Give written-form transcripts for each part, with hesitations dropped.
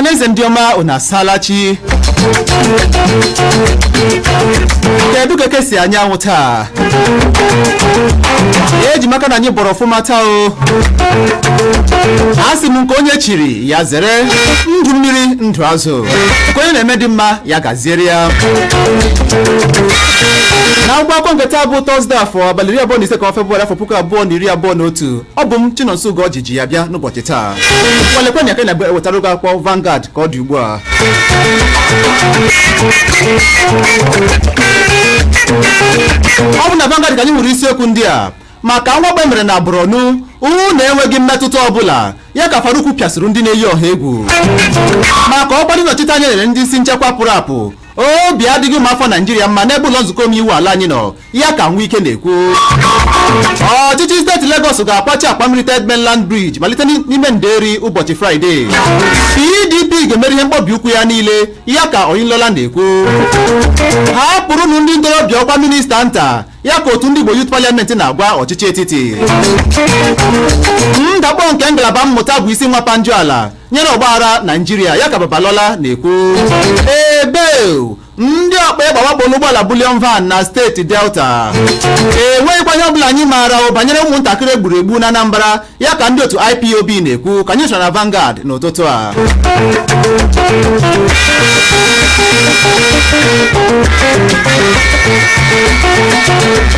Ọhaneze ndị ọma unu asalachi. Kedu ka eke si anyanwụ taa? Eji maka na anyị bọrọ ọfụma taa o. Asị m nke onye chiri ya zere ndụ mmiri ndụ azụ. Nke onye na-eme dị mma ya gaziere ya. Na akwụkwọ nke taa bụ Thursday afọ abalị 25 ka Febụwarị afọ 2021. Ọ bụ m Chinonso Ugorji ji ya bịa n'ụbọchị taa. Walekwa nya ka na-ewetara oge akwụkwọ Vanguard ka ọ dị ugbu a. Ọ bụ na Vanguard ka anyị hụrụ isiokwu ndị a. Maka mwakpo mere na Borno, na-enweghị mmetụta ọbụla ya ka Faruku pịasịrị ndị na-eyi ọha egwu. Maka ọkpara nnọchite anya nyere ndị isi nchekwa pụrụ apụ. Obi adịghị ụmụafọ Naịjirịa mma n'ebe ụlọ nzukọ omeiwu ala anyị nọ, ya ka Nwike na-ekwu. Ọchịchị steeti Lagos ga-akwachi akpa mmiri Third Mainland Bridge malite n'ime Nderi ụbọchị Fraịde. PDP ga-emeri ihe mkpọbi ukwu ya niile, ya ka Oyinlola na-ekwu. Ha pụrụnụ ndị ntorobịa ọkwa minista nta, ya ka otu ndị Igbo Youth Parliament na-agwa ọchịchị etiti. Ndakpọ nke ngalaba mmụta bụ isi nwapa njọ ala nyere ọgbaghara Naịjirịa, ya ka Babalola na-ekwu. Ebe ndị ọkpa ịgba wakpo n'ụgbọala bulion van na steeti Delta. Enweghịkwa ihe ọbụla anyị maara banyere ụmụntakịrị egburu egbu na Anambra, ya ka ndị otu IPOB na-ekwu, ka anyị soro na Vanguard n'ụtụtụ a.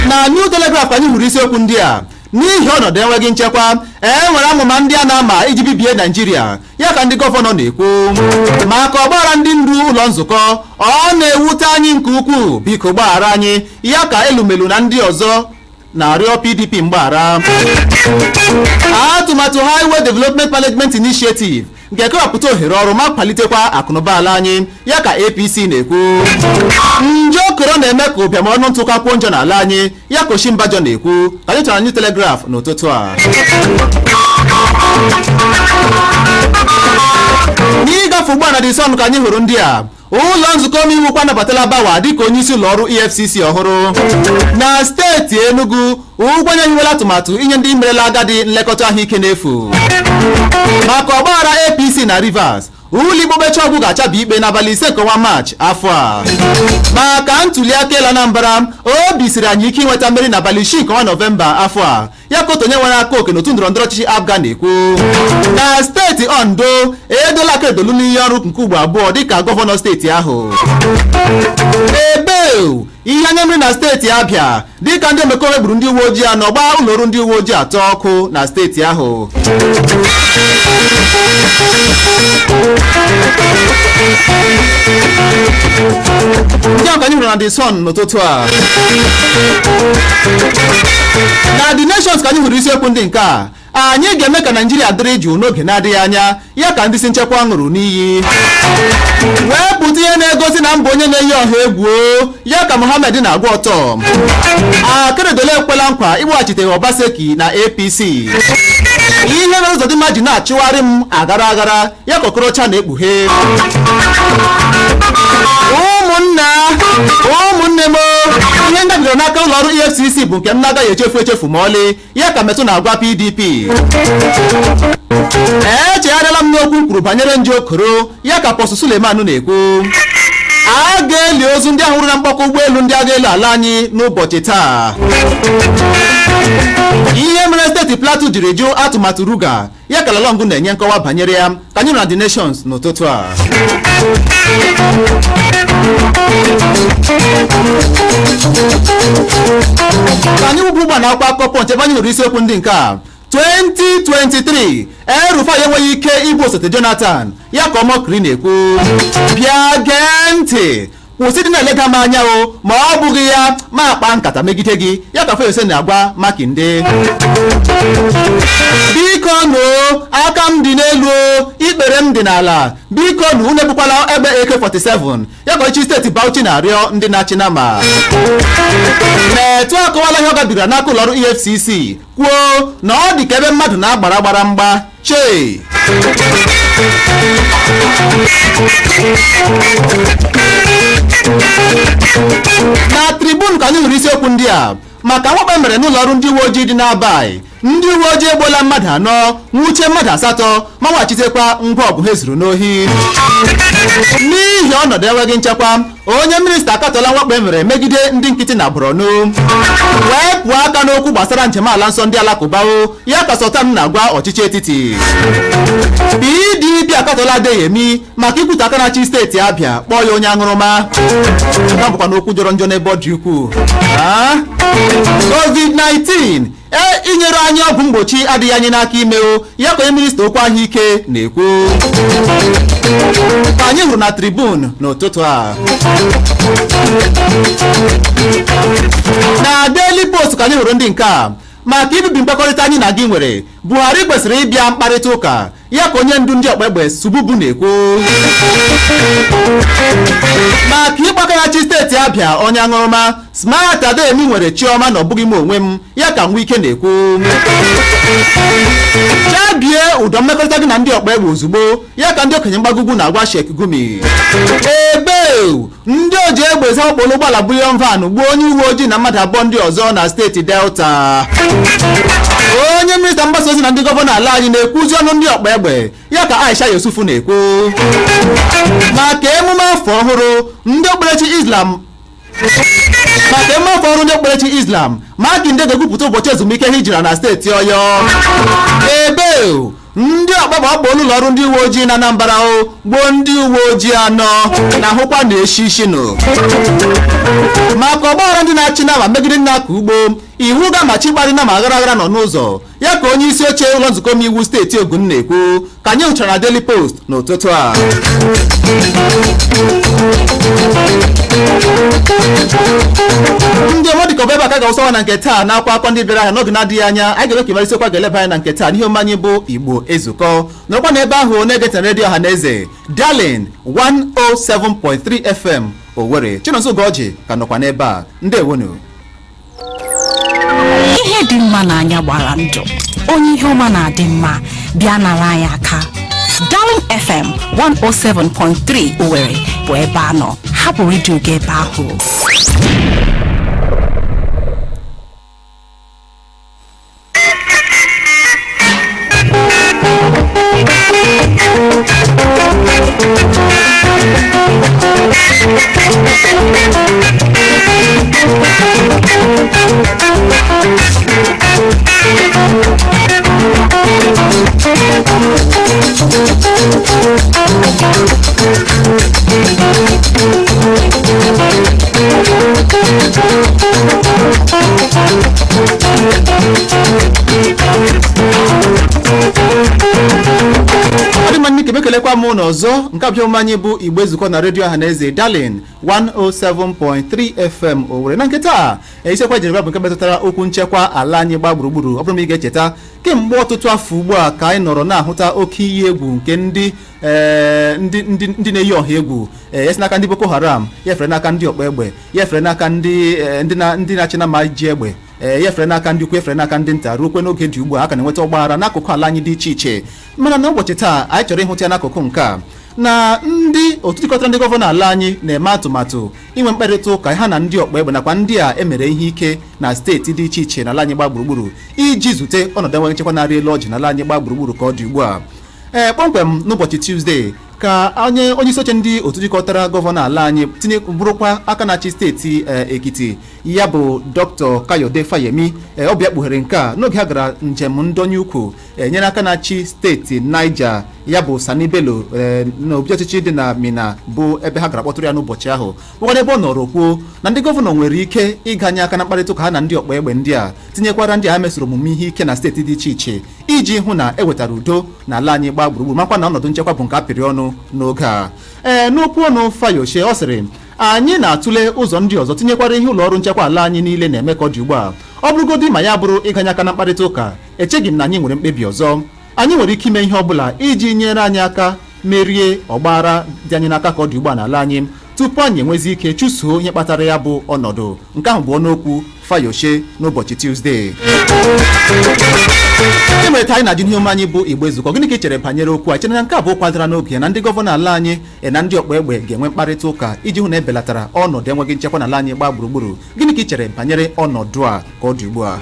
Na New Telegraph anyị hụrụ isiokwu ndị a. N'ihi ọnọdụ enweghị nchekwa, enwere amụma ndị a na-ama iji bibie Naịjirịa, ya ka ndị gọvanọ na-ekwu. Maka ọgbaghara ndị ndu ụlọ nzukọ, ọ na-ewute anyị nke ukwuu, biko gbaghara anyị, ya ka Elumelu na ndị ọzọ na-arịọ PDP mgbaghara. Atụmatụ Highway Development Management Initiative nke kewapụta ohere ọrụ ma kwalitekwa akụnụba ala anyị, ya ka APC na-ekwu. Nje okoro na-eme ka ụbịam ọnụ ntụ kakwuo njọ n'ala anyị, ya ka Oshimbajo na-ekwu. Ka anyị chọrọ New Telegraph n'ụtụtụ a. N'ịgafe ugbu a na The Sun ka anyị hụrụ ndị a. Ụlọ nzukọ omeiwu kwa nabatala Bawa dịka onye isi ụlọ ọrụ EFCC ọhụrụ. Na steeti Enugu, Ugwuanyi hiwela atụmatụ inye ndị merela agadi nlekọta ahụike n'efu. Maka ọgbaghara APC na Rivers, ụlọikpe Ọgwụ ga-achabi ikpe n'abalị 5 nke ọnwa Maachị afọ a. Maka ntụliaka elu Anambra, obi siri anyị ike inweta mmeri n'abalị 6 nke ọnwa Nọvemba afọ a, ya ka otu onye nwere aka oke n'otu ndọrọndọrọ ọchịchị APGA na-ekwu. Na steeti Ondo, edola aka edolu n'ihe ọrụ nke ugbo abụọ dịka gọvanọ steeti ahụ. Ebe ihe anya mmiri na steeti Abịa dịka ndị omekome gburu ndị uwe ojii anọ gbaa ụlọ ọrụ ndị uwe ojii 3 ọkụ na steeti ahụ. Ndị ahụ ka anyị hụrụ na The Sun n'ụtụtụ a. Na The Nations ka anyị hụrụ isiokwu ndị nke a. Anyị ga-eme ka Naịjirịa dịrị jụụ n'oge na-adịghị anya, ya ka ndị isi nchekwa ṅụrụ n'iyi. Wepụta ihe na-egosi na mba onye na-eyi ọha egwu, ya ka Mohammed na-agwa ọtọ. Akeredolu ekwela nkwa ịgbaghachite Obaseki na APC. Ihe mere Uzodimma ji na-achịwarị m agara agara, ya ka Okorocha na-ekpughe. Ụmụnne m, ihe ndabiro n'aka ụlọ ọrụ EFCC bụ nke m na-agaghị echefu ma ọlị, ya ka Metụ na-agwa PDP. Echegharịala m n'okwu m kwuru banyere Nje Okoro, ya ka Pọsụ Suleman na-ekwu. A ga-eli ozu ndị ahụ hụrụ na mkpọkọ ụgbọelu ndị agha elu ala anyị n'ụbọchị taa. Ihe mere steeti Plateau jiri jụ atụmatụ Ruga, ya ka Lalong na-enye nkọwa banyere ya, ka anyị na The Nations n'ụtụtụ a. Ka anyị wụbụ ụgbọ na akwụkwọ akụkọ Punch ebe anyị hụrụ isiokwu ndị nke a. 2023 El-Rufai enweghị ike ịbụ osote Jonathan, ya ka Omokri na-ekwu. Bịa gee ntị, kwụsị dị na-elega m anya ma ọ bụghị ya ma akpa nkata megide gị, ya ka Fayose na-agwa Makinde. Biko nụ, aka m dị n'elu, ikpere m dị n'ala, biko nụ unu ebukwala egbe AK-47, ya ka ọchịchị steeti Bauchi na-arịọ ndị na-achị nama. Metụ akọwala ihe ọ gabigara n'aka ụlọ ọrụ EFCC, kwuo na ọ dị ka ebe mmadụ na-agbara mgba. Chee na Tribune ka anyị hụrụ isiokwu ndị a. Maka mwakpo mere n'ụlọ ọrụ ndị uwe ojii dị n'Abai, ndị uwe ojii egbola mmadụ 4 nwuchie mmadụ 8 ma wachitekwa ngwa ọgụ ha zuru n'ohi n'ihi ọnọdụ enweghị nchekwa. Onye minista akatọla mwakpo emere megide ndị nkịtị na Borno wee pụọ aka n'okwu gbasara njem ala nsọ ndị alakụba ya ka Sultan na-agwa ọchịchị etiti. PDP akatọla Adeyemi maka ikwute aka na-achị steeti Abịa kpọọ ya onye aṅụrụma. Nke bụkwa n'okwu jọrọ njọ n'ebe ọ dị ukwuu. COVID-19 inyere anyị ọgwụ mgbochi adịghị anyị n'aka ime ya ka onye minista okwu ahụike na-ekwu. Ka anyị hụrụ na Tribune n'ụtụtụ a. Na Daily Post ka anyị hụrụ ndị nke a maka ibibi mkpakọrịta anyị na gị nwere Buhari kwesịrị ịbịa mkparịta ụka ya ka onye ndu ndị ọkpa egbe Sububu na-ekwu. Maka ịgbakọnyachi steeti Abịa onye aṅụrụma Smart Adeyemi nwere Chioma na ọ bụghị m onwe m ya ka Nwike na-ekwu. Chabie ụdọ mmekọrịta gị na ndị ọkpa egbe ozugbo ya ka ndị okenye mgbagugwu na-agwa Sheikh Gumi. Ndị oji egbe zawakporo ụgbọala bulion van gbuo onye uwe ojii na mmadụ 2 ndị ọzọ na steeti Delta. Onye minista mgbasa ozi na ndị gọvanọ ala anyị na-ekwuzi ọnụ ndị ọkpa egbe ya ka Aisha Yusufu na-ekwu. Maka emume afọ ọhụrụ ndị okpukperechi Islam Makinde ga-egwupụta ụbọchị ezumike hijira na steeti Ọyọ. Ndị ọkpagba akpọọla ụlọ ọrụ ndị uwe ojii na Anambra gbuo ndị uwe ojii 4 na ahụkwa na-eshi ishinu. Maka ọgbaghara ndị na-achị nama megide ndị na-akọ ugbo iwu ga-amachi ịkparị nama aghara nọ n'ụzọ ya ka onye isi oche ụlọ nzukọ omeiwu steeti Ogun na-ekwu ka anyị hụchara na Daily Post n'ụtụtụ a. Ndị ọmọdịka ọbụ ebe aka ga-awụsawa na nke taa na-akwa akọ ndị bịara ahịa n'oge na-adịghị anya. Anyị ga-eme ka ịmara isiokwu ga-eleba anya na nke taa n'ihe omume bụ Igbo Ezukoo n'ọkwa n'ebe ahụ na-egetara redio Ọhaneze Darlin 107.3 FM Owerri. Chinonso Ugorji ka nọkwa n'ebe a. Ndewonu. Ihe dị mma n'anya gbara ndụ onye ihe ọma na-adị mma bịa nara anyị aka. Darlin FM 107.3 Owerri bụ ebe a nọ. Hapụ redio gị ebe ahụ. Ekelekwa m n'ọzọ nke abịa anyị bụ Igbo Ezukoo na redio Ọhaneze Darlin 107.3 FM Owerri. Na nke taa isiokwu ejiri bụ nke metụtara okwu nchekwa ala anyị gba gburugburu. Ọ bụrụ na ị ga-echeta kemgbe ọtụtụ afọ ugbu a ka anyị nọrọ na-ahụta oke iyi egwu nke ndị na-eyi ọha egwu esi n'aka ndị Boko Haram, yefere n'aka ndị ọkpa egbe, yefere n'aka ndị na-achị na ma ji egbe, yefere n'aka ndị ukwu, yefere n'aka ndị nta ruokwe n'oge dị ugbu a ka na-enweta ọgbaghara n'akụkụ ala anyị dị iche iche. Mana n'ụbọchị taa anyị chọrọ ịhụta ya n'akụkụ nke a na ndị otu jikọtara ndị gọvanọ ala anyị na-eme atụmatụ inwe mkparịta ụka ha na ndị ọkpa egbe nakwa ndị a emere ihe ike na steeti dị iche iche n'ala anyị gba gburugburu iji zute ọnọdụ enweghị nchekwa na-arị elu ọjị n'ala anyị gba gburugburu ka ọ dị ugbu a. Kpọmkwem n'ụbọchị Tuesday ka onye isi oche ndị otu jikọtara gọvanọ ala anyị bụrụkwa aka na-achị steeti Ekiti ya bụ Dr. Kayode Fayemi ọbịa kpughere nke a n'oge ha gara njem ndonye ukwu nyere aka na-achị steeti Niger ya bụ Sani Bello na obi ọchịchị dị na Mina bụ ebe ha gara kpọtụrụ ya n'ụbọchị ahụ. Bụkwa ebe ọ nọrọ kwuo na ndị gọvanọ nwere ike ịganye aka na mkparịta ụka ha na ndị ọkpa egbe ndị a tinyekwara ndị ha mesoro omume ihe ike na steeti dị iche iche iji hụ na ewetara udo n'ala anyị gbaa gburugburu makwa na ọnọdụ nchekwa bụ nke apịrị ọnụ n'oge a. N'okwu ọnụ Fayose ọ sịrị anyị na-atụle ụzọ ndị ọzọ tinyekwara ihe ụlọ ọrụ nchekwa ala anyị niile na-eme ka ọ dị ugbu a. Ọ bụrụgodị ma ya bụrụ ịganye aka na mkparịta ụka, echeghị m na anyị nwere mkpebi ọzọ. Anyị nwere ike ime ihe ọ bụla iji nyere anyị aka merie ọgbaghara dị anyị n'aka ka ọ dị ugbu a n'ala anyị tupu anyị enwezi ike chụsoo ihe kpatara ya bụ ọnọdụ. Nke ahụ bụ ọnụokwu Fayose n'ụbọchị Tuesday. Emere anyị na-ajụ ihe anyị bụ Igbo Ezukoo. Gịnị ka ị chere banyere okwu a? Chere na nke a bụ kwadara n'oge na ndị gọvanọ ala anyị na ndị ọkpa egbe ga-enwe mkparịta ụka iji hụ na ebelatara ọnọdụ enweghị nchekwa n'ala anyị gbaa gburugburu. Gịnị ka ị chere banyere ọnọdụ a ka ọ dị ugbu a?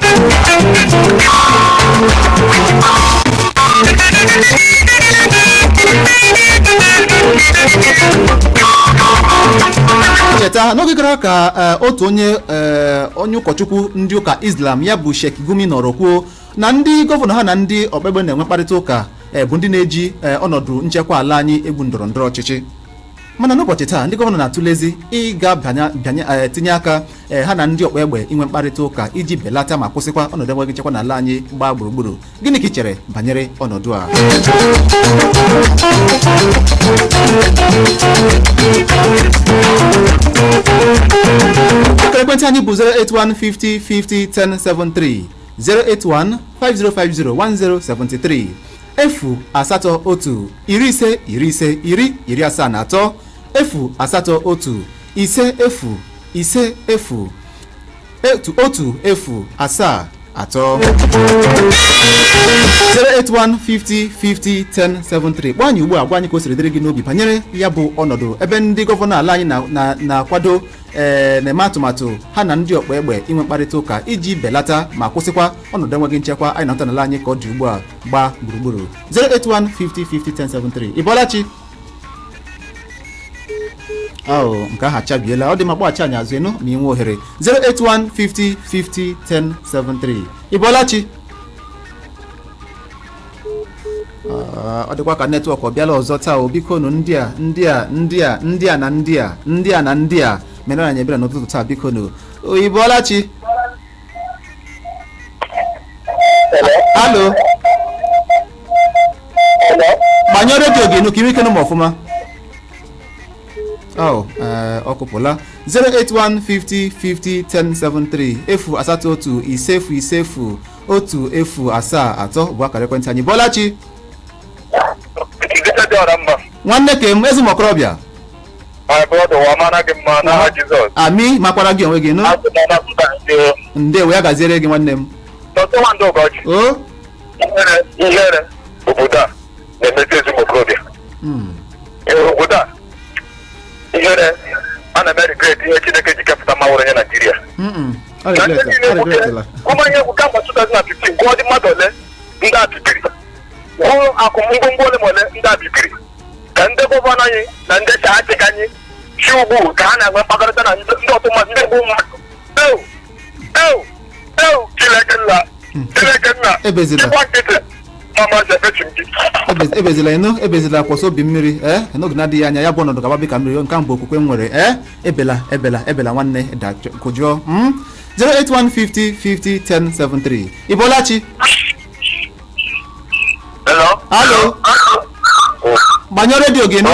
cheta n'oge gara ka otu onye ụkọchukwu ndị ụka Islam ya bụ Sheikh Gumi nọrọ kwuo na ndị gọvanọ ha na ndị ọkpekpe na-enwe mkparịta ụka bụ ndị na-eji ọnọdụ nchekwa ala anyị egwu ndọrọndọrọ ọchịchị. Mana n'ụbọchị taa ndị gọvanọ na-atụlezi ịga tinye aka ha na ndị ọkpa egbe inwe mkparịta ụka iji belata ma kwụsịkwa ọnọdụ enweghị nchekwa n'ala anyị gbaa gburugburu. Gịnị ka ị chere banyere ọnọdụ a? Akara ekwentị anyị bụ 08150501073 08150501073 efu asatọ otu iri ise iri ise iri asaa na atọ efu asatọ otu ise efu ise efu otu efu asaa atọ 08150501073 gwa anyị ugbu a, gwa anyị ka o siri dịrị gị n'obi banyere ya bụ ọnọdụ ebe ndị gọvanọ ala anyị na-akwado na-eme atụmatụ ha na ndị ọkpa egbe inwe mkparịta ụka iji belata ma kwụsịkwa ọnọdụ enweghị nchekwa anyị na-ahụta n'ala anyị ka ọ dị ugbu a gbaa gburugburu. 08150501073 Ịbọlachi nke ahụ achabiela, ọ dị ma kpọghachi anyị azụ enu ma ị nwee ohere. 08150501073 Ịbọlachi ọ dịkwa ka netwọk ọ bịala ọzọ taa. Biko nụ ndị a na ndị a mere anyị ebere n'ụtụtụ taa. Biko nụ Ịbọlachi. Alo, gbanyụọ redio gị nụ ka ime ike nụ ma ọfụma. Ọ kụpụla. 08150501073 efu asatọ otu ise efu ise efu otu efu asaa atọ bụ akara ekwentị anyị. Ịbọlachi nwanne kem ezimokorobịa. Ami makwara gị onwe gị nụ. Ndewo, ya gaziere gị nwanne m. Ihere obodo a na-emezi ezimokorobịa. Obodo a ihere a na-eme regret ihe Chineke ji kepụta mmanwụ onye Naijiria. Ụmụnye egwu kamgbe 2015 gụọ dị mmadụ ole ndị abibiri, gụọ akụ ngwongwo ole ma ole ndị abibiri, ka ndị gọvanọ anyị na ndị chaachịka anyị chi ugwu ka ha na-enwe mkpakọrịta na ndị ọtụmadụ ndị gbu mmadụ. Chineke nna ịgwa nkịtị ebezila enu ebezila kwọsọ obi mmiri n'oge na-adịghị anya ya bụ ọnọdụ gaba ka mmiri nke mbụ okwukwe m nwere ebela nwanne kụjụọ. 08150501073 Ịbọlachi. Alo, gbanyụọ redio gị nụ.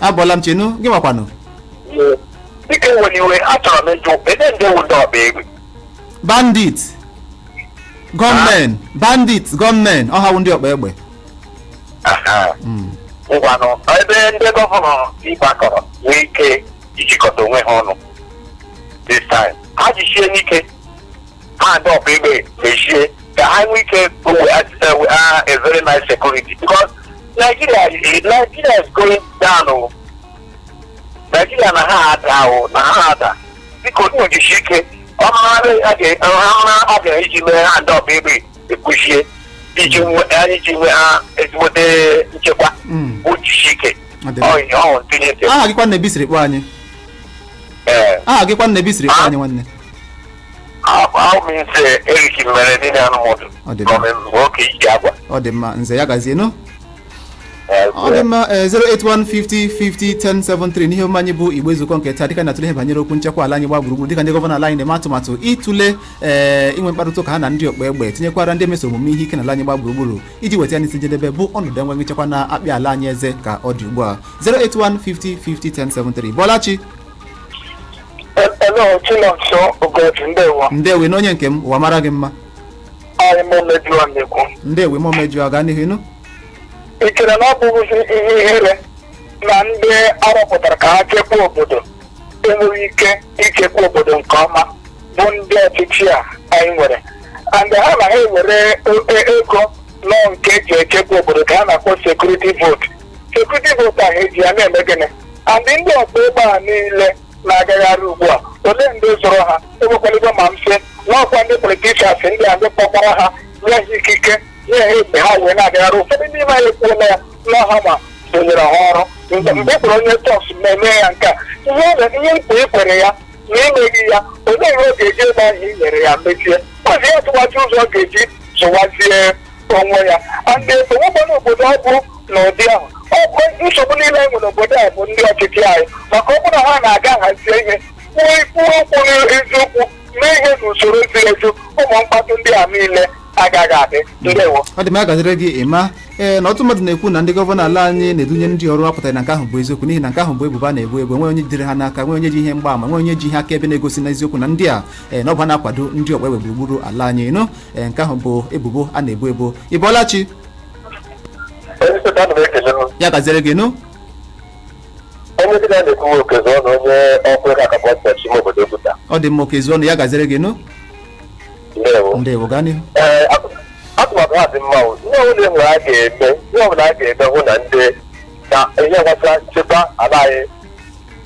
Abọla m chenu gị makwanụ. Dịka enwere iwe achọrọ m ịjụ ebe ndị ewu ndị ọba egbe bandit gọọmenti ọha ndị ọkpa egbe. Ngwanụ ebe ndị gọvanọ ịgbakọrọ nwee ike ijikọta onwe ha ọnụ this time, ha jisie n'ike ha ndị ọkpa egbe mechie ka ha nwee ike a very nice security because Nigeria is going down. Nigeria na ha ada biko ndị ojisi ike ọmara a ga-eji mee ha ndị ọba egbe ekwuchie iji nwee ha ezigbote nchekwa ojisi ike. Aha gịkwa nna ebisiri kpọ anyị. Aha gịkwa nna ebisiri kpọ anyị nwanne. Nze Eric mere ndị na-anụmụdụ nwoke iji agwa. Ọ dị mma, nze ya gazie nụ. Ọ dị mma. 08150501073 n'ihe omume anyị bụ Igbo Ezukoo nke taa, dịka na-atụle ihe banyere okwu nchekwa ala anyị gbaa gburugburu, dịka ndị gọvanọ ala anyị na-eme atụmatụ ịtụle inwe mkparịta ụka ha na ndị ọkpa egbe tinyekwara ndị mesoro omume ihe ike n'ala anyị gbaa gburugburu iji weta ya n'isi njedebe bụ ọnọdụ enweghị nchekwa na-akpị ala anyị eze ka ọ dị ugbu a. 08150501073 Bọlachi. Hello, Chinonso, Ugorji, ndewo. Ndewo na onye nke m ụwa mara gị mma. Ndewo ma omejuo gaa n'ihu ịnụ. Ị chere na ọ bụghịzi ihe ihere na ndị arọpụtara ka ha chekwaa obodo enweghị ike ichekwa obodo nke ọma bụ ndị ọchịchị a anyị nwere, and ha na ha ewere ego nọ nke eji echekwa obodo ka ha na-akpọ sekuriti votu ahụ eji ya na-eme gịnị, and ndị ọkpa egbe a niile na-agagharị ugbu a ole ndị zụrụ ha enwekwaligo ma mfe n'ọkwa ndị politishans ndị a ndị kpọkwara ha nye ha ikike na-ehe ha wee na-agagharị ụfọdụ n'ime anyị ekwuola ya n'ọha ma sonyere ha ọrụ mgbe kpọrọ onye tọs na-eme ya nke a ihe mkpu ị kwere ya na imeghị ya onye ihe ọ ga-eji ebe ahụ i nyere ya mechie ozi ya tụwazi ụzọ ọ ga-eji zụwazie onwe ya ndị nsogbu obodo ọ bụ n'ụdị ahụ ọ bụ nsogbu niile e nwere obodo a bụ ndị ọchịchị anyị maka ọ bụrụ na ha na-aga hazie ihe kwuo okwu eziokwu mee ihe n'usoro ziri ezi ụmụ mkpatụ ndị a niile agaghị adị. Ndewo. Ọ dị m agaziri gị ịma na ọtụtụ mmadụ na-ekwu na ndị gọvanọ ala anyị na-edunye ndị ọrụ apụtara na nke ahụ bụ eziokwu n'ihi na nke ahụ bụ ebubo a na-ebu ebu, nwee onye jidere ha n'aka, nwee onye ji ihe mgbaama, nwee onye ji ihe akaebe na-egosi n'eziokwu na ndị a na ọ bụ na-akwado ndị ọkpa egbe gburugburu ala anyị nụ nke ahụ bụ ebubo a na-ebu ebu. Ị bọọla chi? Ya gaziri gị nụ? Onye dị na-ekwu okezu ọnụ onye ọkụ ka akapọta chime obodo Ebuta. Ọ dị mma okezu ọnụ, ya gaziri gị nụ? Ndewo gaa n'ihu. Atụmatụ ha dị mma ihe ọbụla enwere a ga-eme ihe ọbụla a ga-eme hụ na ndị na ihe gbasara nchekwa ala anyị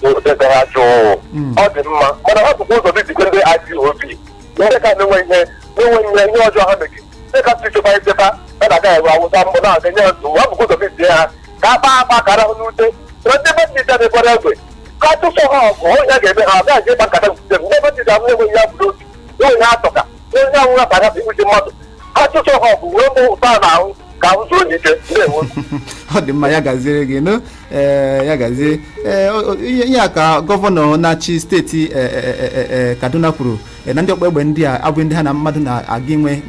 n'obodo ha jụụ ọ dị mma mana ha bụkwa ụzọ dịjikwa ndị IPOB ndị ka na-enwe ihe ọjọọ ha megide ndị ka si chekwa nchekwa a na-aga ewe awụsa mbụ na-aga nye nsogbu ha bụkwa ụzọ dịjie ha ka akpa ka arahụ n'ute na ndị bedịta na-ekwere egbe ka atụsọ ha ọgụ hụ ya ga-eme ha agaghị ịgba nkata nkwute ndị bedịta m enweghị ya bụrụ otu enweghị atọka onye ahụ ha baga igbuchi mmadụ atụtụ ha ọgụ wee bụ ụta n'ahụ ka ahụ zuo n'ike. Ọ dị mma ya gaziri gị nụ ya gazie ihe a ka gọvanọ na-achị steeti Kaduna kwuru na ndị ọkpa egbe ndị a abụghị ndị ha na mmadụ na-aga inwe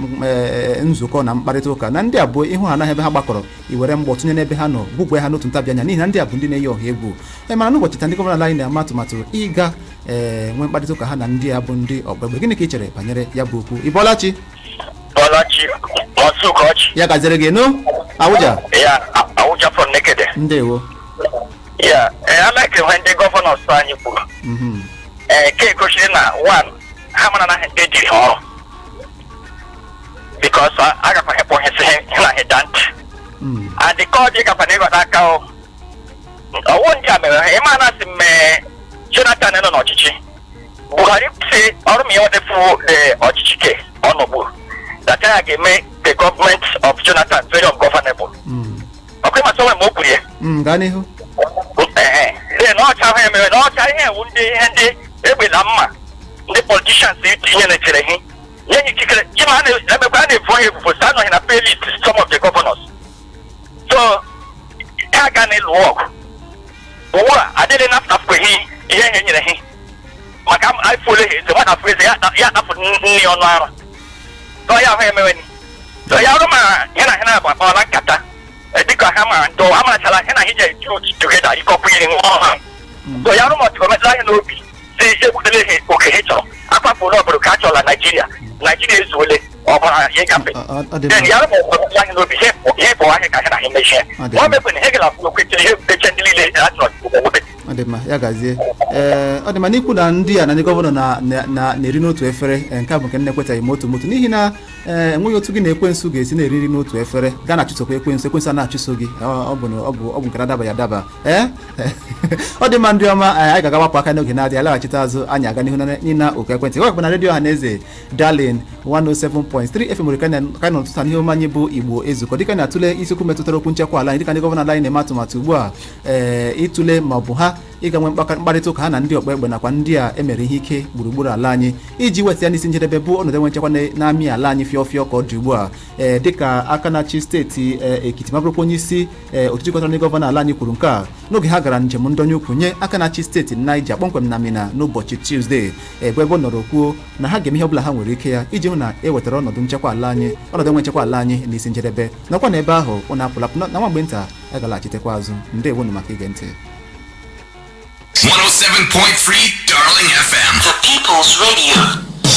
nzukọ na mkparịta ụka na ndị a bụ ihu ha naghị ebe ha gbakọrọ iwere mgbọ tụnye n'ebe ha nọ gbugwe ha n'otu ntabi anya n'ihi na ndị a bụ ndị na-eyi ọha egwu mana n'ụbọchị taa ndị gọvanọ anyị na-ama atụmatụ ịga nwee mkparịta ụka ha na ndị a bụ ndị ọkpa egbe. Gịnị ka ị chere banyere ya bụ okwu? Ị bọọla chi? Ya gaziri gị nụ? Awụja? Awụja from Nekede. Ndewo. Yeah, I like when the governor sign you. Ke goshiri na one ha mana na ndị dị ọrụ because aga kwa hepo hese na hedant and the call dị ka fa nego aka o ndị a mere ịma na si me Jonathan nọ n'ọchịchị Buhari si ọrụ m ihe ọdịfu ọchịchị ke ọnọgbu that I can make the government of Jonathan very ungovernable. Okay, my son mo kurie. Gani ho. Then no cha he me no cha he wundi hende ebe na mma. The politicians dey tinye na chere hi. Ye ni kikere, ji ma na ebe kwa na for he for stand on na pay list some of the governors. So, I can work. Owa adele na after hi, ye nyere hi. Maka I follow him, the one after ya na for ni onu ara. So ya he meweni so ya ruma hena ba ba kata dika hama ndo ama chala hena hije together iko kwiri ngo so ya ruma to me la no bi se je budele he oke he cho akwa po no bro ka chola Nigeria is wole obara ye gambe then ya ruma la no bi he bo ha ka hena he meshe mo be kun he gela ko kwetiri he be chendili le atno ko be Adema ya gazie ọdịma n'ikwu na ndị a na ndị gọvanọ na-eri n'otu efere nke a bụ nke na-ekwetaghị m otu n'ihi na enweghị otu gị na ekwensu ga-esi na-eriri n'otu efere gaa na-achụsokwa ekwensu a na-achụso gị ọ bụ nke na-adaba ya adaba ọ dị mma ndị ọma anyị ga-aga gbapụ aka n'oge na-adịghị alaghachite azụ anyị aga n'ihu n'ịna oku ekwentị gwakwa na redio Ọhaneze Darlin 107.3 FM ka nọ n'ụtụtụ n'ihe ọma anyị bụ Igbo Ezukoo dịka na-atụle isiokwu metụtara okwu nchekwa ala anyị dịka ndị gọvanọ ala anyị na-eme atụmatụ ugbu a ịtụle ma ọ bụ ha ịga nwe mkparịta ụka ha na ndị ọkpa egbe nakwa ndị a emere ihe ike gburugburu ala anyị iji weta ya n'isi njedebe bụ ọnọdụ enwe nchekwa na-amị ala anyị fịọfịọ ka ọ dị ugbu a dịka aka na-achị steeti Ekiti ma bụrụkwa onye isi otu jikọtara ndị gọvanọ ala anyị kwuru nke a n'oge ha gara njem ndonye ukwu nye aka na-achị steeti Naija kpọmkwem na Mina n'ụbọchị Tuesday ebe ọ nọrọ kwuo na ha ga-eme ihe ọbụla ha nwere ike ya iji hụ na e wetara ọnọdụ nchekwa ala anyị ọnọdụ enwe nchekwa ala anyị n'isi njedebe nakwa na ebe ahụ ọ na-apụlapụ na nwa mgbe nta agalachitekwa azụ. Ndewonu maka ige ntị. 107.3 Darling FM. The People's Radio.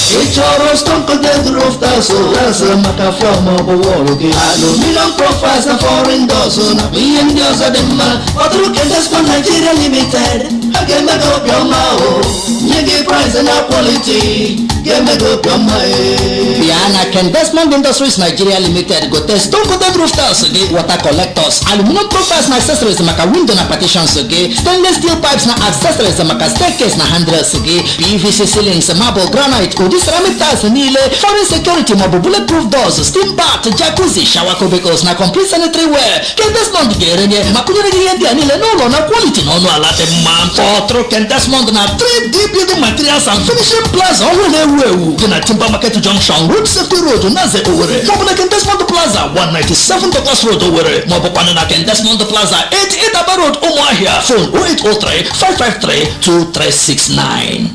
Echoros concontento roftaso, danza macaframa bawologi. Aluminum profiles na foreign dozo na bien diosa de ma. Otro que das con Nigeria Limited. Again me go pioma o. Nyege price and quality. Get me go pioma e. Piana Ken Desmond Industries Nigeria Limited go test stone coated roof tiles again, water collectors, aluminum profiles na accessories maka window na partitions again, stainless steel pipes na accessories maka staircase na handrails again, PVC ceilings, marble, granite, udi ceramic tiles niile, foreign security maọbụ bulletproof doors, steam bath, jacuzzi, shower cubicles na complete sanitary wear. Ken Desmond ga-erenye ma kụnyere gị ihe ndị a niile n'ụlọ na quality na ọnụ ala dị mma. Kpọtụrụ Ken Desmond na 3D building materials and finishing plaza ọhụrụ na-ewu ewu dị na Timber Market Junction, Road Safety Road, Naze Owerri, maọbụ na Ken Desmond Plaza 197 Douglas Road Owerri, maọbụkwanụ na Ken Desmond Plaza 88 Aba Road Umuahia. Phone 0803-553-2369.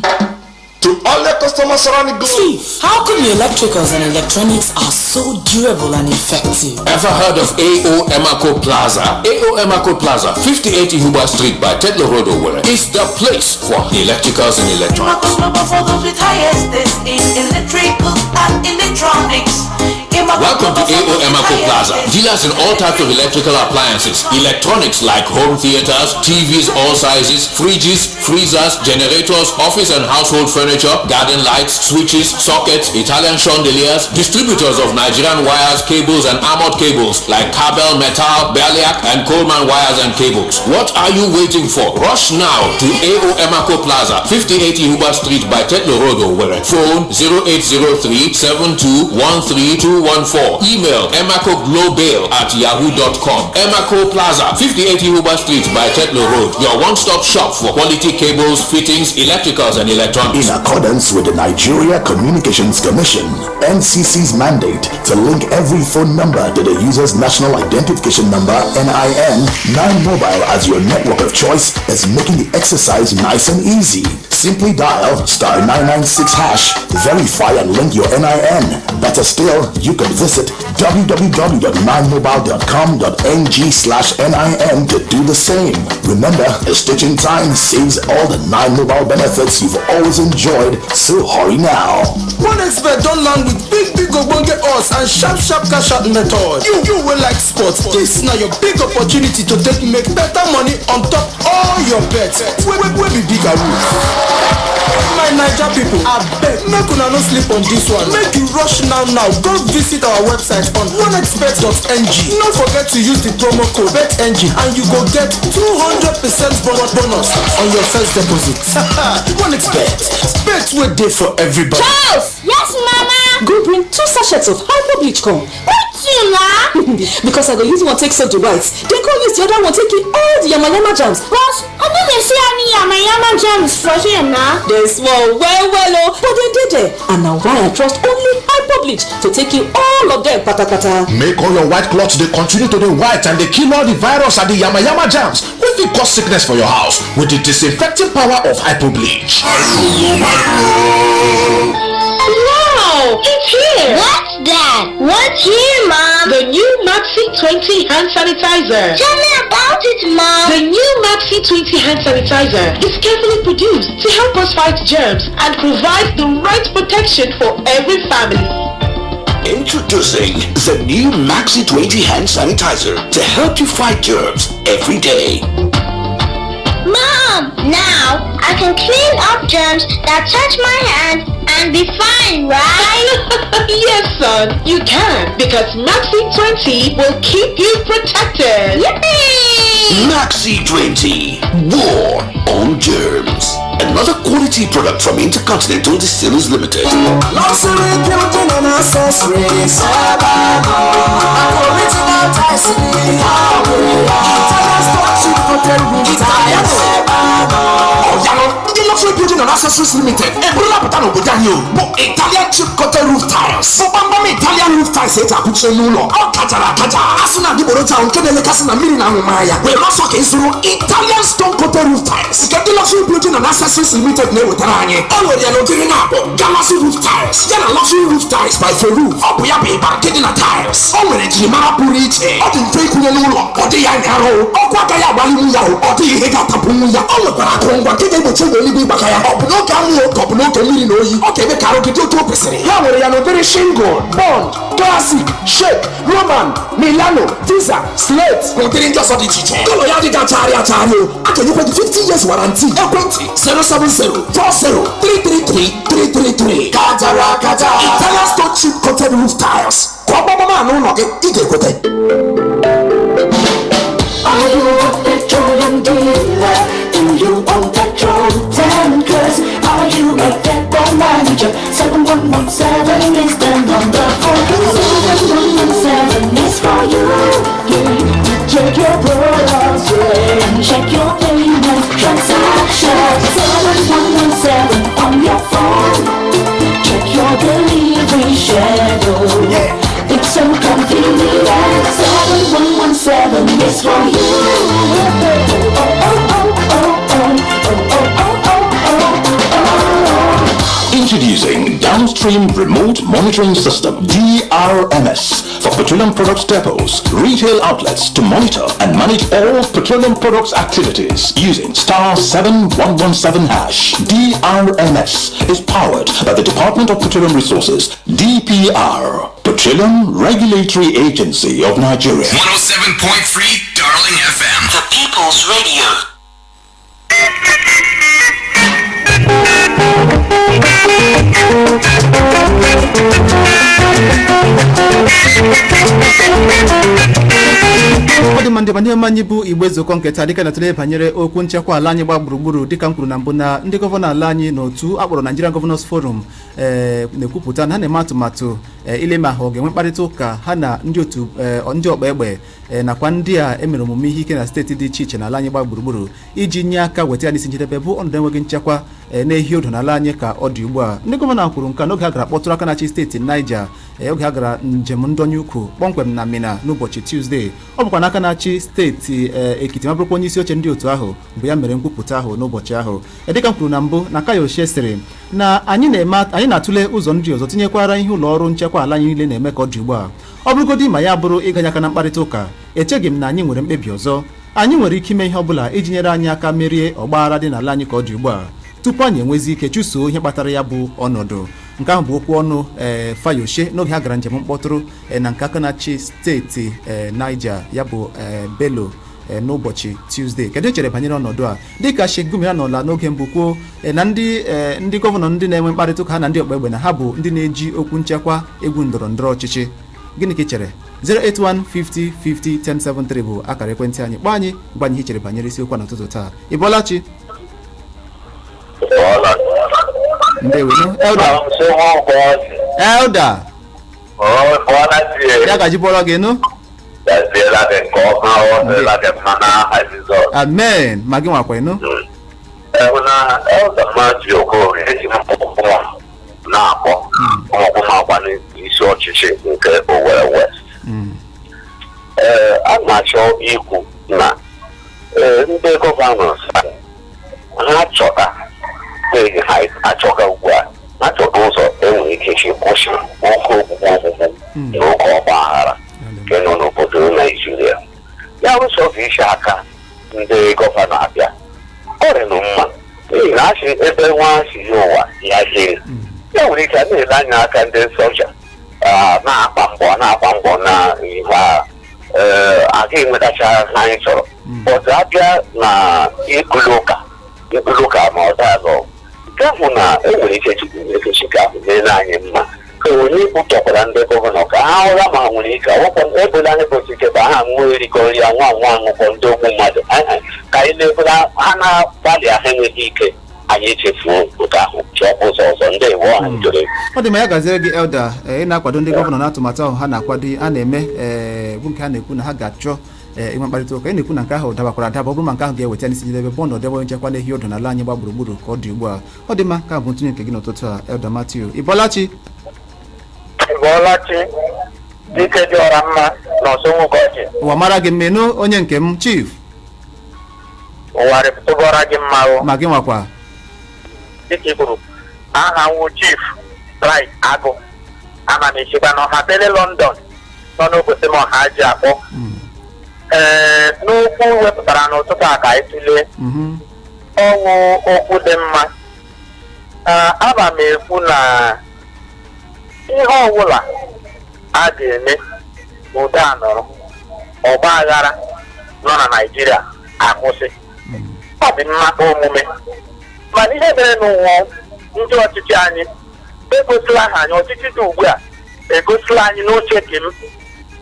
To all the customers surrounding the globe. How come electricals and electronics are so durable and effective? Ever heard of AO Emaco Plaza? AO Emaco Plaza, 58 Ihuba Street by Tedlo Road Owerri, is the place for electricals and electronics. For those with highest in electrical and electronics. Welcome to AO Emaco Plaza. Dealers in all types of electrical appliances, electronics like home theaters, TVs all sizes, fridges, freezers, generators, office and household furniture, garden lights, switches, sockets, Italian chandeliers, distributors of Nigerian wires, cables and armored cables like Cabel, Metal, Berliak and Coleman wires and cables. What are you waiting for? Rush now to AO Emaco Plaza, 58 Ihuba Street by Tedlo Road Owerri. Phone 0803-7213-214. Email emacoglobal@yahoo.com. Emaco Plaza, 58 Ihuba Street by Tedlo Road. Your one-stop shop for quality cables, fittings, electricals and electronics. In accordance with the Nigeria Communications Commission, NCC's mandate to link every phone number to the user's national identification number, NIN, 9Mobile as your network of choice is making the exercise nice and easy. Simply dial *996#, verify and link your NIN. Better still, you can visit www.9mobile.com.ng/NIN to do the same. Remember, a stitching time saves all the 9Mobile benefits you've always enjoyed, so hurry now. One expert don't land with big ogbonge odds and sharp cash out method. You will like sports. This now your big opportunity to make better money on top all your bets. Where be bigger rules. My Naija people, I beg, make una no sleep on this one. Make you rush now. Go visit our website on oneexpert.ng. Don't forget to use the promo code BETNG and you go get 200% bonus on your first deposit. OneXpert, bet wey dey for everybody. Charles! Yes, Mama! Go bring 2 sachets of hyper bleach come. Because I go use one take so to white. Then go use the other one take it all the yama jams. But I don't see any yama jams for here now. They small well but they did it. And now why I trust only hyper bleach to take you all of them pata. Make all your white clothes they continue to the white and they kill all the virus and the yama jams. If it cause sickness for your house with the disinfecting power of hyper bleach. Wow, it's here. What's that? What's here, Mom? The new Maxi 20 hand sanitizer. Tell me about it, Mom. The new Maxi 20 hand sanitizer is carefully produced to help us fight germs and provide the right protection for every family. Introducing the new Maxi 20 hand sanitizer to help you fight germs every day. Mom, now I can clean up germs that touch my hands and be fine, right? Yes, son, you can, because Maxi 20 will keep you protected. Yippee! Maxi 20, war on germs. Another quality product from Intercontinental Distillers Limited. Luxury building and accessories. Luxury Building and Accessories Limited. Ebola Patano Bodanio. Italian chip coated roof tiles. Bambam Italian roof tiles. Eta kuche nulo. Katara. Asuna di borocha unkene kasina miri na umaya. We also kesuru Italian stone coated roof tiles. Get the Luxury Building and Accessories Limited ne utaranye. Already no diri napo. Galaxy roof tiles. Yana luxury roof tiles by Feru. Obuya beba kedina tiles. Omere jimara puriche. Odi ntekunye nulo. Odi ya nyaro. Okwa kaya wali muya. Odi hega tapumuya. Omo para kongwa kede bochego libi bakaya. Obuno kamu obuno kemiri no yi. Okebe karo kede to pesere. Ya were ya no diri shingle, bond, classic, shake, roman, milano, visa, slate. Containing just all the chiche. Kolo ya diga chari. Akeni kwa 50 years warranty. Ekwenti 070-40-333-333. Katara. Italian stone chip coated roof tiles. Are you a petroleum dealer? Do you own petrol tankers? Are you a depot manager? 7117 is the number for you. 7117 is for you. Yeah. Check your products, yeah, and check your payments, transactions. 7117 on your phone. Check your delivery schedule. Yeah. It's so convenient. 7117 is for you. Introducing Downstream Remote Monitoring System, DRMS, for petroleum products depots, retail outlets to monitor and manage all petroleum products activities using *7117#. DRMS is powered by the Department of Petroleum Resources, DPR, Petroleum Regulatory Agency of Nigeria. 107.3 Darling FM, the People's Radio. ọ dị mma ndị ọma anyị bụ Igbo Ezukoo nketa dịka na-atụle banyere okwu nchekwa ala anyị gba gburugburu dịka m kwuru na mbụ na ndị gọvanọ ala anyị n'otu akpọrọ Nigerian Governors Forum na-ekwupụta na ha na-eme atụmatụ ilema ahụ ga-enwe mkparịta ụka ha na ndị otu ndị ọkpa egbe nakwa ndị a emere omume ihe ike na steeti dị iche iche n'ala anyị gba gburugburu iji nye aka weta ya n'isi njedebe bụ ọnọdụ enweghị nchekwa na-ehi odo n'ala anyị ka ọ dị ugbu a. Ndị gọvanọ kwuru nke n'oge ha gara kpọtụrụ aka na-achị steeti Niger oge ha gara njem ndonye ukwu kpọmkwem na Mina n'ụbọchị Tuesday. Ọ bụkwa n'aka na-achị steeti Ekiti ma bụrụkwa onye isi oche ndị otu ahụ bụ ya mere nkwupụta ahụ n'ụbọchị ahụ. Dịka m kwuru na mbụ na Kayoshe sịrị na anyị na-atụle ụzọ ndị ọzọ tinyekwara ihe ụlọ ọrụ nchekwa ala anyị niile na-eme ka ọ dị ugbu a. Ọ bụrụgodị ma ya bụrụ ịganye aka na mkparịta ụka, echeghị m na anyị nwere mkpebi ọzọ. Anyị nwere ike ime ihe ọbụla iji nyere anyị aka merie ọgbaghara dị n'ala anyị ka ọ dị ugbu a tupu anyị enwezi ike chụsoo ihe kpatara ya bụ ọnọdụ. Nke ahụ bụ okwu ọnụ Fayoshe n'oge ha gara njem mkpọtụrụ na nke aka na-achị steeti Niger ya bụ Bello n'ụbọchị Tuesday. Kedu echere banyere ọnọdụ a? Dịka Sheikh Gumi anọla n'oge mbụ kwuo na ndị gọvanọ ndị na-enwe mkparịta ụka ha na ndị ọkpa egbe na ha bụ ndị na-eji okwu nchekwa egwu ndọrọ ndọrọ ọchịchị. Gịnị ka ị chere? 08150501073 bụ akara ekwentị anyị. Kpọọ anyị gwa anyị ihe chere banyere isiokwu n'ụtụtụ taa. Ị bọọla chi? Ndewenu Elda. Ya gaji bọọlọ gị nụ? Amen. Ma gị nwakwa ịnụ? na-akpọ ọmụkwụmakwa n'isi ọchịchị nke Owerri West. A na-achọ ikwu na ndị gọvanọ ha chọta ha achọga ugbu a ha chọta ụzọ enwere ike isi kwụsị oke ogbugbu na oke ọgbaghara nke nọ n'obodo Naijiria. Ya ụzọ isi aka ndị gọvanọ abịa ọ rịnụ mma n'ihi na asị ebe nwa si ụwa ya jiri ya nwere ike na-ele anya aka ndị soja na-akpa mbọ na ihe aga enwetacha anyị chọrọ ọzọ abịa na ịkụlụ ụka ma ọ dazọ nke ahụ na enwere ike chukwu ekechi ahụ na-ele anyị mma ka onye kpụtọkwara ndị gọvanọ ka ha ụra ma nwere ike ọwụkwọ ebola anyị bụsi ike ka ha nwee erikọ nri ya nwa aṅụkọ ndị ogbu mmadụ ka anyị na-ebula ha na-agbalị ahụ enweghị ike anyị echefuo nke ahụ chọọ ụzọ ọzọ ndị iwu anyị jụrụ. Ọ dị ma ya gaziere gị Elda ị na-akwado ndị gọvanọ na atụmatụ ahụ ha na-akwado a na-eme bụ nke ha na-ekwu na ha ga-achọ inwe mkparịta ụka. Ị na-ekwu na nke ahụ dabakwara adaba ọ bụrụ ma nke ahụ ga-eweta n'isi njedebe bụ ọnọdụ ebe nchekwa na ehi odo n'ala anyị gba gburugburu ka ọ dị ugbu a. Ọ dị mma ka bụ ntụnye nke gị n'ụtụtụ a Elda Matthew. Ị bọọla chi? Dike dị ọra mma n'ọsọ Ugorji. Ụwa mara gị mmenụ onye nke m Chief. Ụwa rịpụtụbọra gị mma o. Ma gị nwakwa. Dịka i kwuru aha nwụ Chief Bright Agụ ana m echekwa n'ọha bele London nọ n'obodo m ọha ji akpọ. N'okwu wepụtara n'ụtụtụ a ka anyị tụlee ọnwụ okwu dị mma. Aba m ekwu na ihe ọbụla a ga-eme n'ụdị anọrọ ọgba aghara nọ na Naịjirịa akwụsị. Ọ dị mma omume mana ihe mere n'ụwa ndị ọchịchị anyị ekwesịla ha anyị ọchịchị dị ugbu a egosila anyị n'uche dị m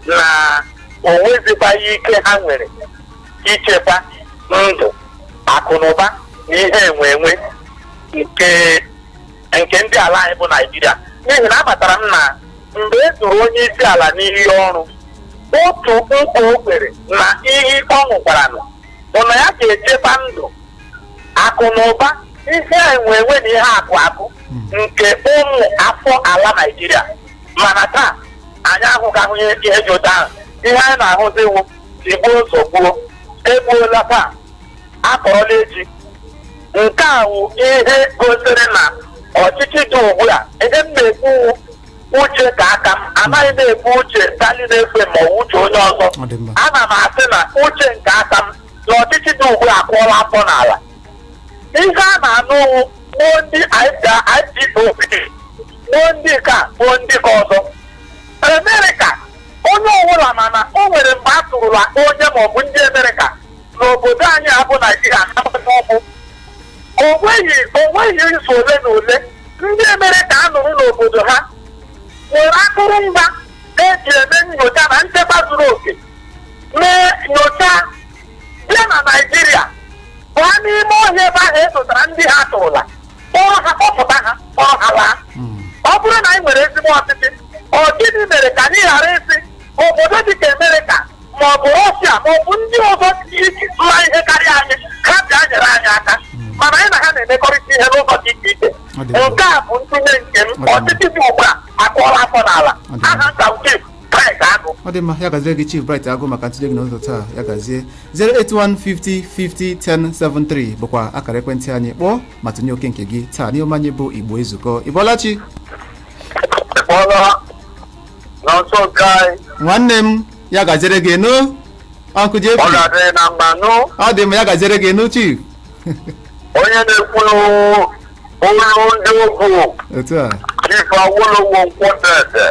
na o nwezibaghị ike ha nwere ichekwa ndụ akụ na ụba na ihe enwe nke ndị ala anyị bụ Naijiria. N'ihi na amatara m na mgbe e duru onye isi ala n'ihi ọrụ, otu nkwa o kwere na ihe ọ ṅụkwara bụ na ya ga-echekwa ndụ akụ na ụba ihe enwe na ihe akụ nke ụmụ afọ ala Naijiria. Mana taa anyị ahụghị ihe dị ụtọ ahụ. Ihe anyị na-ahụzi iwu tigbuo nsogbuo egbuola taa akọrọla echi. Nke a wụ ihe gosiri na ọchịchị dị ugbu a ihe m na-ekwu uche ka aka m anaghị na-ekwu uche dali na-efe ma uche onye ọzọ. Ana m asị na uche nke aka m na ọchịchị dị ugbu a akụọla afọ n'ala. Ihe a na-anụ gbuo ndị IPOB gbuo ndị ka gbuo ndị ka ọzọ. Amerịka onye ọbụla mana o nwere mgbe a tụrụla onye maọbụ ndị Amerịka n'obodo anyị abụ Naijiria n'ọkụ. O nweghị izu ole na ole ndị Amerịka anụrụ n'obodo ha nwere akụrụngwa eji eme nyocha na nchekwa zuru oke mee nyocha bịa na Naijiria baa n'ime ọhịa ebe ahụ esotara ndị ha tụrụla kpọpụta ha kpọrọ ha laa. Ọ bụrụ na anyị nwere ezigbo ọchịchị, ọ gịnị mere ka anyị ghara isi obodo dịka Amerịka maọbụ Rọshia maọbụ ndị ọzọ tụla ihe karịa anyị ha bịa nyere anyị aka, mana anyị na ha na-emekọrịta ihe n'ụzọ dị iche iche. Nke a bụ ntụnye nke m. Ọchịchị dị ugbu a akụọla afọ n'ala. Aha nka Chief Bright Agụ. Ọ dị mma, ya gazie gị Chief Bright Agụ maka ntụnye gị n'ụzọ taa. Ya gazie 08150501073 bụkwa akara ekwentị anyị. Kpọọ ma tụnye oke nke gị taa n'ihe anyị bụ Igbo Ezukọ. Ịbọlachi Chinonso nke anyị. Nwanne m, ya gaziere gị nụ Uncle JP. Ọ ga-adịrị na mma nụ. Ọ dị mma, ya gaziere gị nụ Chief. Onye na-ekwu olu ndị ogwu otu a Chief Awolowo Nkwọtete.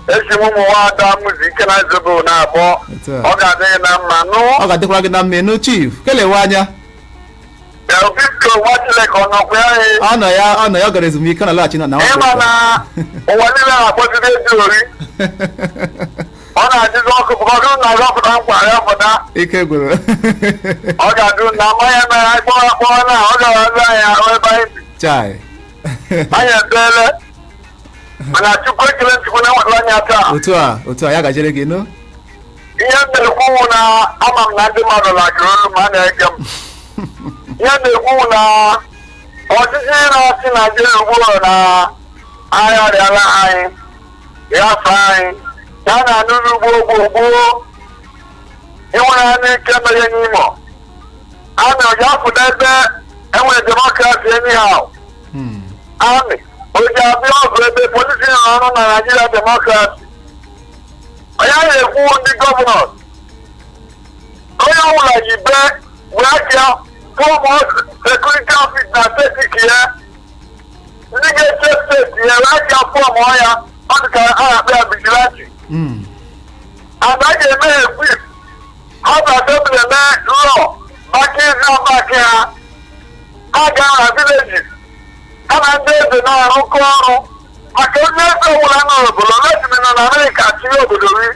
Esi m ụmụ nwaada mụzi ike na nzebe na-abụọ. Ọ ga-adịrị na mma nụ. Ọ ga-adịkwara gị na mma nụ Chief. Kelewe anya. Biko Nwachileke ọ nọkwa ya? Ọ nọ ya gara ezumike na laghachi na ịma na ụwa niile na-akpọzide ezi ori. Ọ na-adịzi ọkụ bụkọdụ na-azọpụta nkwa ya pụta. Ike gwụrụ. Ọ ga-adụ na mmanya na ya kpọrọ akpọrọ na ọ ga-azụ anyị ahụ ebe anyị bi. Chai. Anyị edeele. Mana Chukwu ekele Chukwu na-enwetara anya taa. Otu a ya gajere gị nụ. Ihe m na-ekwu na ama m na ndị mmadụ na-agụrụ olu ma a na-ege m. Ihe na-ekwu na ọchịchị na-achị Naijiria ugbu na agha rịala anyị yafe anyị ya na-anụrụ ugbo gboo ịnwere ya n'ike mere n'Imo. A na-eji apụta ebe enwere demokrasi anyhow. Amị oji abịa ọgụ ebe polisi nọ ọrụ na Naijiria demokrasi. Onye na-ekwu ndị gọvanọ onye ọbụla ji be wee aka former security office na steeti ya ndị ga-eche steeti ya wee aka fọm ya ọ dị ka a na-akpọ ya vigilante. Ada ga-eme ekwip ọ ga-adọbụ eme lọ maka izi ọbaki ha. Ha gaa na villages ha na ndị eze na-arụkọ ọrụ maka onye eze ọbụla nọ n'obodo lesimi nọ na Amerịka tinye obodo ri.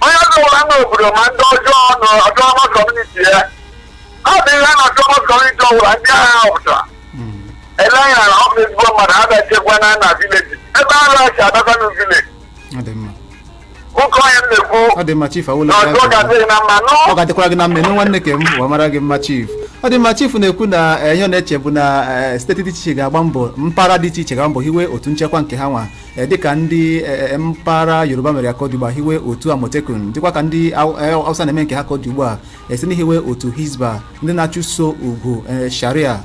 Onye eze ọbụla n'obodo ma ndị ọjọọ nọ ọjọọ kọmuniti ya. Ọ dị ihe na ọjọọ kọmuniti ọbụla ndị agha ọpụtara ele anya na ọ bụ ezigbo mmadụ ha ga-echekwa na vileji ebe a laghachi adọta na vileji. Ụka onye m na-ekwu ọ dị mma Chief Awolowo. Ọ ga-adịkwara gị na mma nwanne ke m wa mara gị mma Chief. Ọ dị mma Chief na-ekwu na ihe ọ na-eche bụ na steeti dị iche iche ga-agba mbọ, mpaghara dị iche iche ga-agba mbọ hiwe otu nchekwa nke ha nwa dịka ndị mpaghara Yoruba mere ka ọ dị ugbu a hiwe otu Amotekun, dịkwa ka ndị Hausa na-eme nke ha ka ọ dị ugbu a esi n'ihiwe otu Hizba ndị na-achụso ugo sharia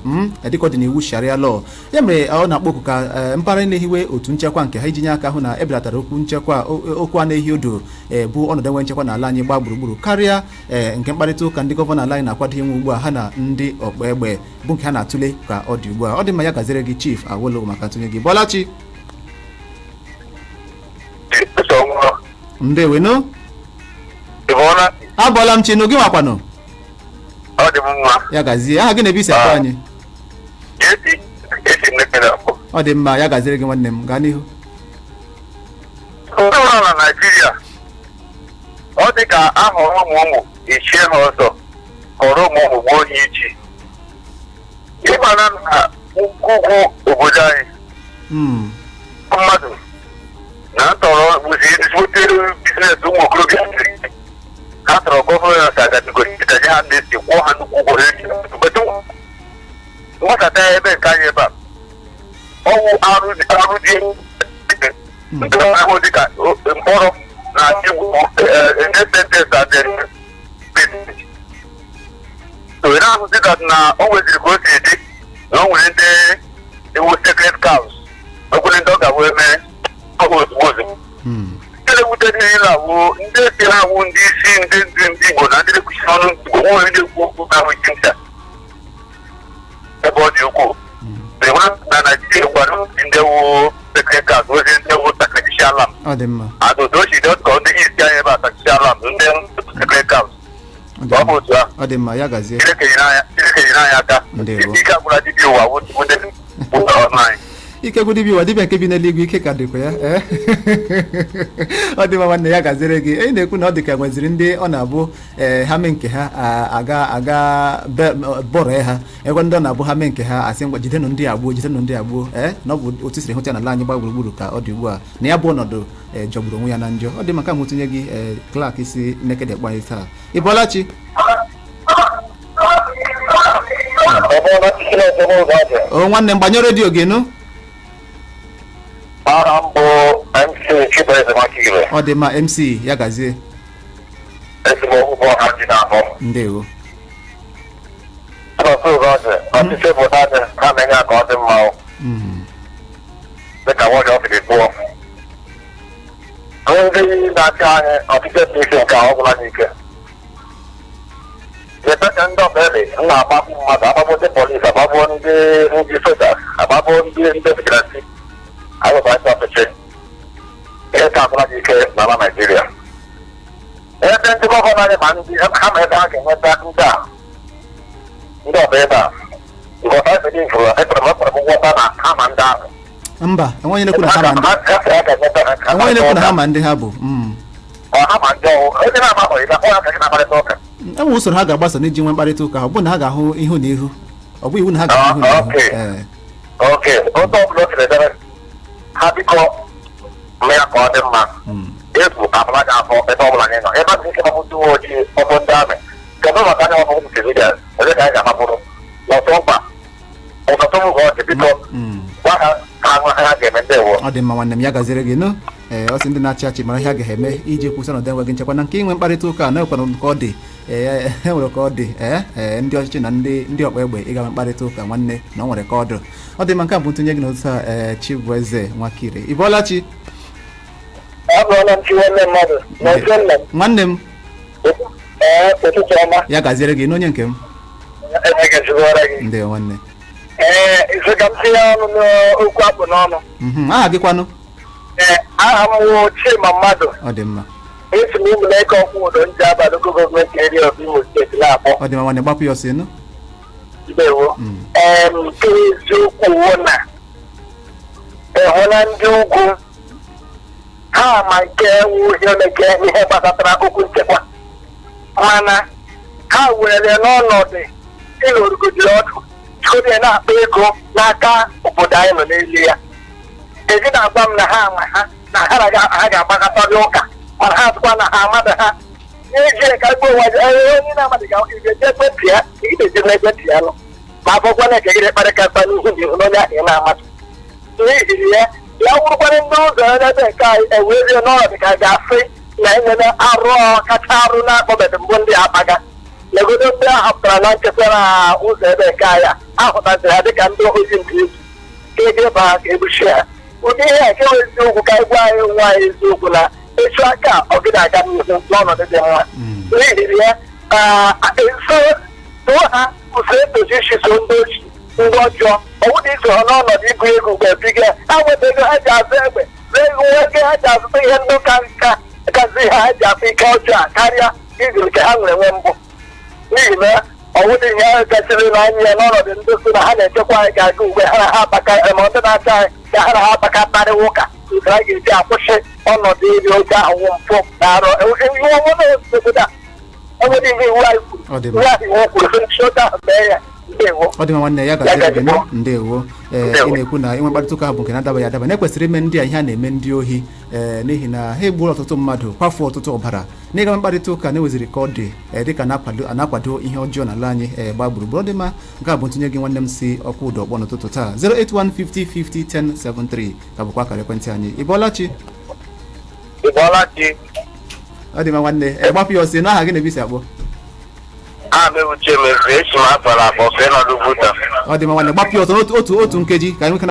dịka ọ dị n'iwu sharia law. Ya mere ọ na-akpọ oku ka mpaghara na-ehiwe otu nchekwa nke ha iji nye aka hụ na ebelatara okwu nchekwa okwu a na-ehi odo bụ ọnọdụ enwe nchekwa n'ala anyị gbaa gburugburu karịa nke mkparịta ụka ndị gọvanọ ala anyị na-akwado inwe ugbu a ha na ndị ọkpa egbe bụ nke ha na-atụle ka ọ dị ugbu a. Ọ dị mma, ya gaziere gị Chief Awolowo maka ntụnye gị. Bọlachi ndewenu. Abọla m Chinu, gị makwanụ. Ọ dị mma. Ya gazie, aha gị na-ebe isi akpọ anyị. Esi nnekere akpọ. Ọ dị mma, ya gaziere gị nwanne m, gaa n'ihu. ọrụ na Naịjirịa ọ dị ka ahọrọ ụmụ ichie ha ọzọ họrọ ụmụ gbuo onye iji ịmara na ugwu obodo anyị mmadụ na ntọrọ bụzi ezigbotere biznes ụmụ okorobịa ha tọrọ gọvanọ ka gajigositanye ha na-esi kwụọ ha nnukwu ụgwọ ego nwatata ebe nke anyị ebe a ọnwụ arụ dị ndị ahụ dịka mkpọrọ na igwu so na-ahụ dịka na o nweziri ka o si dị na o nwere ndị iwu secret cows okwere ndị ọ ga-wee mee ọgwụ ozugbo ozugbo ndị na-ewute niile awụ ndị esi ha awụ ndị isi ndị Igbo na ndị na-ekwuchi ọnụ Igbo nwere ndị ekwu okwu ahụ isi ncha ebe ọ dị ukwuu na Naịjirịa gwara ndị wu secret cows ozi ndị wu sacrificial lamb adụdochidọtkọ ndị isi anyị ebe a sacrificial lamb ndị secret cows ọ bụ otu ahụ ọ dị mma ya gazie Chineke nyere anyị aka ike agwụla dibịa ụwa ụzọ anyị ike gwụ dibịa ụwa dibịa nke bi n'eluigwe ike ka dịkwa ya ọ dị mma nwanne ya gaziere gị enyi na-ekwu na ọ dị ka nweziri ndị ọ na-abụ ha mee nke ha aga bọrọ ha ekwe ndị ọ na-abụ ha mee nke ha asị ngwa jidenụ ndị agbuo na ọ bụ otu siri hụta n'ala anyị gba gburugburu ka ọ dị ugbu a na ya bụ ọnọdụ jọgburu onwe ya na njọ ọ dị maka m tinye gị klak isi nekede kpa anyị taa ị bọọla chi o nwanne m gbanyere redio gị nụ aha mbụ MC Chibueze Makile ọ dị mma MC ya gazie ezigbo ụgbọ ha dị n'ahụ ndewo Ugorji ọchịchị obodo anyị ha na-enye aka ọ dị mma dịka nwoke ọ siri kwuo ndị na-achị anyị ọchịchị dị ike nke ọ bụla n'ike Depende ndị ọbịa na-agbagbu mmadụ agbagbu ndị polisi agbagbu ndị sojas agbagbu ndị vigilanti ayọba ndị ọchịchị ihe ka agwụla dị ike n'ala Naịjirịa ebe ndị gọvanọ anyị ma ndị ha ma ebe ha ga-enweta ndị a ndị ọbịa ebe a ngọta ebe dị mfụrụ ekpere m ekpere m ngwọta na ha ma ndị ahụ mba enweghị na-ekwu na ha ma ndị ha bụ ha ma ndị ọhụụ onye na-amaghị ịga ọ ya ka gị na-akparịta ụka enwe usoro ha ga-agbaso n'iji nwe mkparịta ụka ọ bụ na ha ga-ahụ ihu na ihu ọ bụ iwu na ha ga-ahụ ihu na ihu oke otu ọbụla o siri dere ha biko mee ya ka ọ dị mma egwu abụla gị afọ ebe ọbụla anyị nọ ebe a dị ike mabụ ndị uwe ojii ọbụ ndị amị kedu maka anya ọbụ civilians ebe ka anyị ga-amabụrụ n'ọtụ mkpa ụtụtụ Ugorji biko gwa ha ka ha ga-eme ndị ewu ọ dị mma nwanne m ya gaziri gị nụ ọ sị ndị na-achị achị mara ihe a ga-eme iji kwụsị ọnọdụ enweghị nchekwa na nke inwe mkparịta ụka na ekwere ka ọ dị enwere ka ọ dị ndị ọchịchị na ndị ọkpa egbe ịga mkparịta ụka nwanne na ọ nwere ka ọdụ ọ dị mma nke a bụ ntụnye gị n'otu a Chibueze Nwakire ị bọọla chi nwanne m ya gaziere gị n'onye nke m ndị nwanne okwu akpụ n'ọnụ aha gị kwanụ aha m wụ Chima Mmadụ ọ dị mma esi m ụmụ na-eke ọkwụ udo ndị abalị gọọmenti area of Imo steeti na-akpọ ọ dị mma nwanne gbapụ ya ọsọ ịnụ ndewo nke eziokwu wụ na ịhụla ndị ugwu ha ma nke ewu ihe gbasatara okwu nchekwa mana ha were n'ọnọdụ ịlụrụgodiri ọdụ chikorie na-akpa ego n'aka obodo anyị nọ n'elu ya ezi na-agwa m na ha ama ha na ha ga-agbakọtarị ụka mana ha tụkwa na ha amadị ha n'ezie ka gbuo nwa onye na-amadị ga-eji ekwentị ya ga-eji n'ekwentị ya nọ ma bụkwa na ekegide kparịkata n'ihu n'ihu n'onye ahụ ị na-amadị n'ihi ya ya wụrụkwara ndị ụzọ ebe nke anyị ewezie n'ọnọdụ ka ga-asị na enwere arụ kacha arụ na-akpọbeghị mbụ ndị akpaga legodo ndị a hapụtara na nchekwa na ụzọ ebe nke anyị ahụtaziri ha dịka ndị ozi ndị egwu ka ego ebe ha ga-egbuchi ha ụdị ihe a nke nwe eziokwu ka gwa anyị nwa anyị eziokwu na echu aka ọgịda aga n'ihu n'ọnọdụ dị mma n'ihi ya so ha usoro etoji isi so ndị ochi ndị ọjọọ ọwụdị iso ha n'ọnọdụ ịgụ egwu mgbe biga ha nweta ego ha ji azụ egbe ego nwoke ha ji azụta ihe ndị ụka nka gazi ha ji afọ ike ọjọọ a karịa izu nke ha nwere nwe mbụ n'ihi na ọwụdị ihe ahụ gasịrị na anyị ya n'ọnọdụ ndị so na ha na-echekwa anyị ga-aga ugbe ha na ha akpaka ma ndị na-acha anyị ka ha na ha akpaka mkparịwa ụka ka a ga-eji akwụsị ọnọdụ iri oge ahụ mpụ na arụ iwu ọnwụ n'obodo a enwere ihe iwu anyị kwuru iwu ahụ iwu kwuru nchi oge ahụ mee ya ndewo ọ dị mma nwanne ya gasịrị gị ndewo ị na-ekwu na inwe mkparịta ụka bụ nke na-adaba ya adaba na-ekwesịrị ime ndị a ihe a na-eme ndị ohi n'ihi na ha egburu ọtụtụ mmadụ kwafuo ọtụtụ ọbara n'ịga mkparịta ụka na-eweziri ka ọ dị dịka na-akwado ihe ọjọọ n'ala anyị gba gburugburu. Ọ dị mma nke a bụ ntụnye gị nwanne m si ọkụ ụdọ ọkpọ n'ụtụtụ taa 08150501073 ka bụkwa akara ekwentị anyị. Ị bọọla chi? Ọ dị mma nwanne gbapụ ya ọsị n'aha gị na-ebisi akpọ. Uche meziri esi m abara abụọ ka ị nọdụ buta. Ọ dị mma nwanne gbapụ ya ọsọ otu nkeji ka anyị nweka